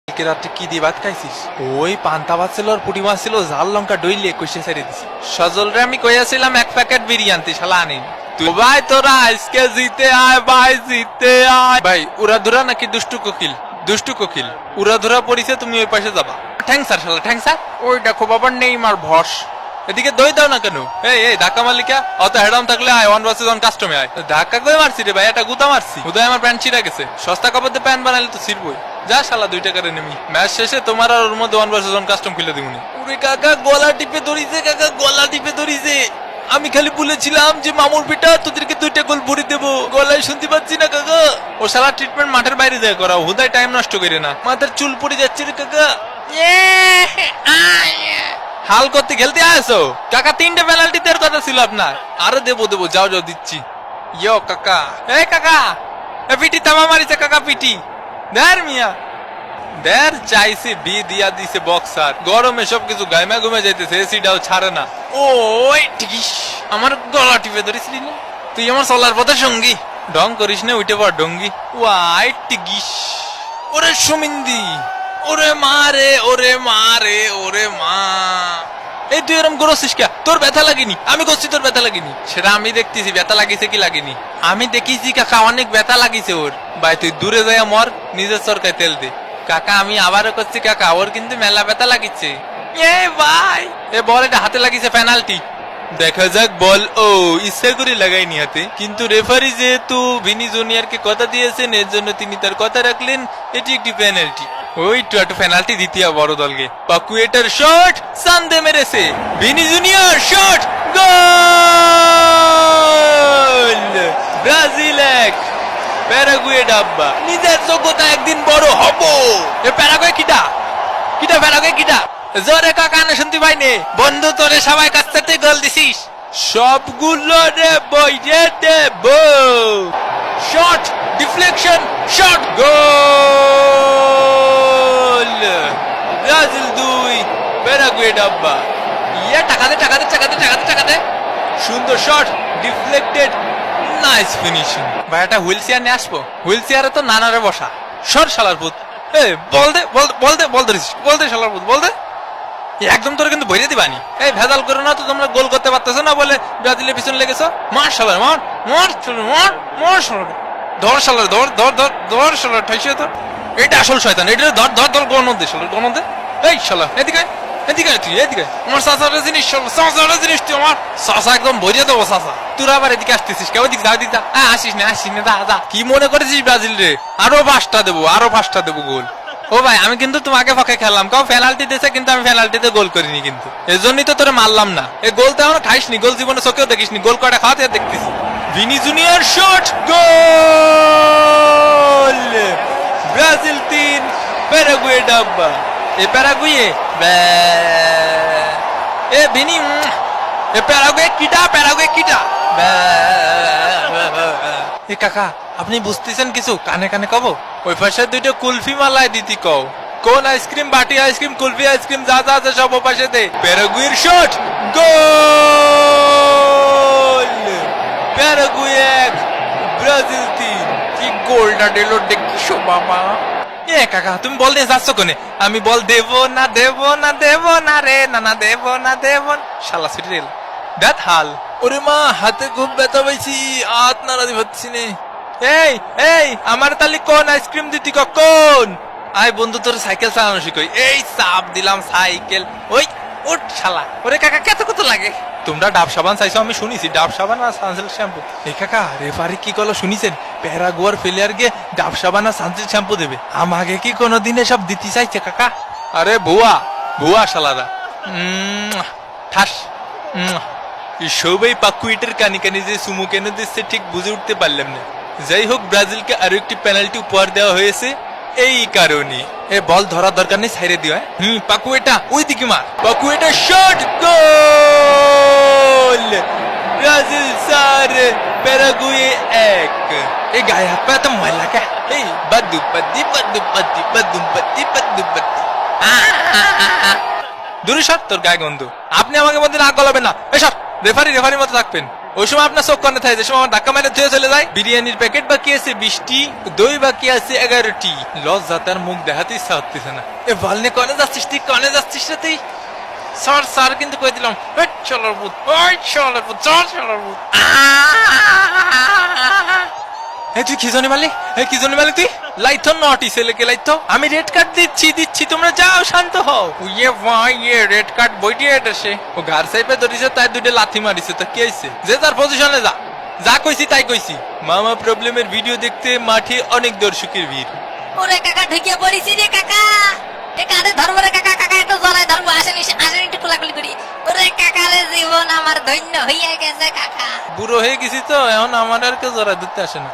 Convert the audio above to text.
কালকে রাত্রে কি দিয়ে ভাত খাইছিস? ওই পান্তা ভাত ছিল আর পুটি মাছ ছিল, ঝাল লঙ্কা ডইলে কষে ছেড়ে দিছি। সজলরে আমি কইয়াছিলাম এক প্যাকেট বিরিয়ানি, শালা আনিনি। তো ভাই তোরা আজকে জিতে আয়, ভাই জিতে আয়। ভাই উড়াধুরা নাকি দুষ্টু কোকিল? দুষ্টু কোকিল উড়াধুরা পড়িছে, তুমি ওই পাশে যাবা। ঠ্যাং স্যার, শালা ঠ্যাং স্যার। ওই দেখো বাবার নেই মার ভস। এদিকে দই দাও না কেন? এই ধাক্কা মালিকা অত হেডাম থাকলে আয়, 1 vs 1 কাস্টমে আয়। ধাক্কা করে মারছি রে ভাই, এটা গুতা মারছি। হুদায় আমার প্যান্ট ছিঁড়া গেছে। সস্তা কাপড় দিয়ে প্যান্ট বানালে তো ছিড়বই। যা শালা 2 টাকার নেমি। ম্যাচ শেষে তোমার আর ওর মধ্যে 1 vs 1 কাস্টম খুলে দিবনি। ওরে কাকা গলা টিপে ধরিছে, কাকা গলা টিপে ধরিছে। আমি খালি বলেছিলাম যে মামুর বেটা তোদেরকে 2টা গোল ভরে দেবো, গলায় শুনতে পাচ্ছি না কাকা। ও শালা ট্রিটমেন্ট মাঠের বাইরে যায় করাও, হুদায় টাইম নষ্ট করে না। মাথার চুল পড়ে যাচ্ছে রে কাকা। হাল করতে খেলতে আসো কাকা, 3টে পেনাল্টি দেওয়ার কথা ছিল আপনার। আরে দেবো যাও দিচ্ছি। ইয়ো কাকা, এই কাকা পিটি তামা মারিছে কাকা, পিটি দেয়ার মিয়া দেয়ার চাইছে বি দিয়া দিছে বক্সার। গরমে সবকিছু গাইমা ঘুমে যাইতেছে, এসিটাও ছাড়ে না। ওই ঠিকিস আমার গলা টিপে ধরেছিলি না তুই, আমার চলার পথে সঙ্গী। ঢং করিস না, উঠে পর ডঙ্গি। ওয়াই টিকিস ওরে সুমিন্দি, ওরে মা রে, ওরে মা রে, ওরে মা। এই তুই এরকম করছিস কে? তোর ব্যথা লাগেনি? আমি করছি তোর ব্যথা লাগেনি? সেটা আমি দেখতেছি ব্যথা লাগিছে কি লাগেনি। আমি দেখেছি কাকা অনেক ব্যথা লাগিছে ওর। ভাই তুই দূরে যাই মর, নিজের সরকায় তেল দে। কাকা আমি আবারও করছি কাকা, ওর কিন্তু মেলা ব্যথা লাগিছে। এ ভাই এ বল, এটা হাতে লাগিছে পেনাল্টি। দেখা যাক বল। ও ইচ্ছা করে লাগাইনি হাতে, কিন্তু রেফারি যেহেতু ভিনি জুনিয়রকে কথা দিয়েছেন, এর জন্য তিনি তার কথা রাখলেন। এটি একটি পেনাল্টি। ওই তো একটা পেনাল্টি দ্বিতীয় বড় দলকে। পাকুয়েটার শট সান্দে মেরেছে, Vini junior shot, goal! Brazil 1 Paraguay ডাব্বা। নিজের যোগ্যতা একদিন বড় হব। এ প্যারাগুয়ে কিটা কিটা, প্যারাগুয়ে কিটা? জোরে কাকা না শুনতে পাইনি। বন্ধু তোরে সবাই কাছ থেকে গোল দিছিস, সবগুলো রে বইরে দেব। Shot deflection, shot, goal! Brazil 2 Paraguay ডাব্বা। ইয়ে টাকা দে টাকা দে টাকা দে টাকা দে টাকা দে। সুন্দর শট, ডিফ্লেক্টেড, নাইস ফিনিশিং। ভাই একটা হুইল চেয়ার নিয়ে আসবো। হুইল চেয়ারে তো নানারে বসা। সর শালার পুত। বল দে বল দে বল ধরিস, বল দে শালার পুত, বল দে। একদম তোর কিন্তু ভরিয়ে দিবানি। এই ভেজাল করো না তো, তোমরা গোল করতে পারতেছো না বলে ব্রাজিলের পিছনে লেগেছো। মার শালার, মার মার মার মার শালার, ধর শালার, ধর ধর ধর ধর শালার, ঠাইছে তো। এটা আসল শয়তান, এটা ধর ধর ধর, গণন দে শালার, গণন দে। এই শালা এদিকে এদিকে, তুই এদিকে। আমার চাচার জিনিস, চাচার জিনিস তুই আমার চাচা একদম ভরিয়ে দেবো চাচা। তোর আবার এদিকে আসতেছিস কেউ? দিক যা দিক যা, আসিস না দা দা। কি মনে করেছিস ব্রাজিল রে? আরো 5টা দেবো, আরো 5টা দেবো গোল। ও ভাই আমি কিন্তু তোমাকে পক্ষে খেললাম, কাউ পেনাল্টি দিয়েছে কিন্তু আমি পেনাল্টিতে গোল করিনি, কিন্তু এজন্যই তো তোরে মারলাম না। এই গোল তো এখনো খাইসনি, গোল জীবনে চোখেও দেখিসনি। গোল কয়টা খাওয়াতে দেখতেছি। Vini junior shot, goal! Brazil 3 Paraguay ডাব্বা। এ প্যারাগুয়ে এ ভিনি, এ প্যারাগুয়ে কিটা, প্যারাগুয়ে কিটা। এ কাকা আপনি বুঝতেছেন কিছু? কানে কানে কব। ওই পাশে 2টা কুলফি মালাই দিতি কও। কোন আইসক্রিম? বাটি আইসক্রিম, কুলফি আইসক্রিম, যা যা আছে সব পাশে দে। প্যারাগুয়ের শট, গোল! Paraguay 1 Brazil 3। কি গোলটা দিল দেখিসো বাবা। এ কাকা তুমি বল দিয়ে যাচ্ছ কোনে? আমি বল দেব না দেব না দেব না রে, না না দেব না দেব না। শালা সিরিয়াল ব্যাট হাল। ওরে মা হাতে খুব ব্যথা পাইছি, হাত নাড়াতে পারছি নে। এই আমার তাহলে কোন আইসক্রিম দিতি কখন? আয় বন্ধু তোর সাইকেল চালানো শিখই। এই চাপ দিলাম সাইকেল। ওই ওঠ শালা। ওরে কাকা কত কত লাগে? তোমরা ডাব সাবান চাইছো আমি শুনিছি, ডাব সাবান আর সানসিল্ক শ্যাম্পু। এই কাকা রেফারি কি করলো শুনিছেন? প্যারাগুয়ার প্লেয়ারকে ডাব সাবান আর সানসিল্ক শ্যাম্পু দেবে। আমাকে কি কোনোদিন এসব দিতে চাইছে কাকা? আরে ভুয়া ভুয়া শালারা। ঠাস। সবাই পাকুইটের কানি কানি যে সুমু কেন দিচ্ছে ঠিক বুঝে উঠতে পারলাম না। যাই হোক ব্রাজিলকে আরো একটি পেনাল্টি উপহার দেওয়া হয়েছে এই কারণে। এ বল ধরার দরকার নেই, ছাইরে দিও। পাকুয়েটা ওই দিকে মার। Paqueta shot, goal! Brazil 4 Paraguay 1। এই গায়ে হাত পা তো ময়লা কে? এই বাদু বাদি বাদু বাদি বাদু বাদি বাদু বাদি। দূরে সর, তোর গায়ে গন্ধ। আপনি আমাকে মধ্যে নাক গলাবেন না। এই সর, রেফারি মতো থাকবেন। ওই সময় আপনার চোখ কানে থাকে, যে সময় আমার ধাক্কা মেরে ধুয়ে চলে যায়। বিরিয়ানির প্যাকেট বাকি আছে 20টি, দই বাকি আছে 11টি। লজ্জা তার মুখ দেখাতে ইচ্ছা হচ্ছে না। এ ভালনে কনে যাচ্ছিস তুই, কনে যাচ্ছিস রে তুই? স্যার স্যার কিন্তু কই দিলাম, ওই চলার ভূত, ওই চলার ভূত, চল চলার ভূত। তুই কি জানি মারলি, কি জানি মারলি তুই? লাইথ নটি ছেলেকে লাইথ, আমি রেড কার্ড দিচ্ছি তোমরা যাও, শান্ত হও। ইয়ে ভাই ইয়ে রেড কার্ড বইটি এসে ও ঘর সাইপে ধরিছে, তাই দুটো লাথি মারিছে, তো কি হয়েছে? যে তার পজিশনে যা, যা কইছি তাই কইছি। মামা প্রবলেমের ভিডিও দেখতে মাঠে অনেক দর্শকের ভিড়। ওরে কাকা ঢুকিয়ে পড়েছি রে কাকা, এ কাঁধে ধরবো রে কাকা, কাকা একটু জড়ায় ধরবো, আসেন আসেন একটু কোলাকুলি করি। ওরে কাকা রে, জীবন আমার ধন্য হইয়া গেছে কাকা। বুড়ো হয়ে গেছি তো, এখন আমার আর কেউ জড়ায় ধরতে আসে না।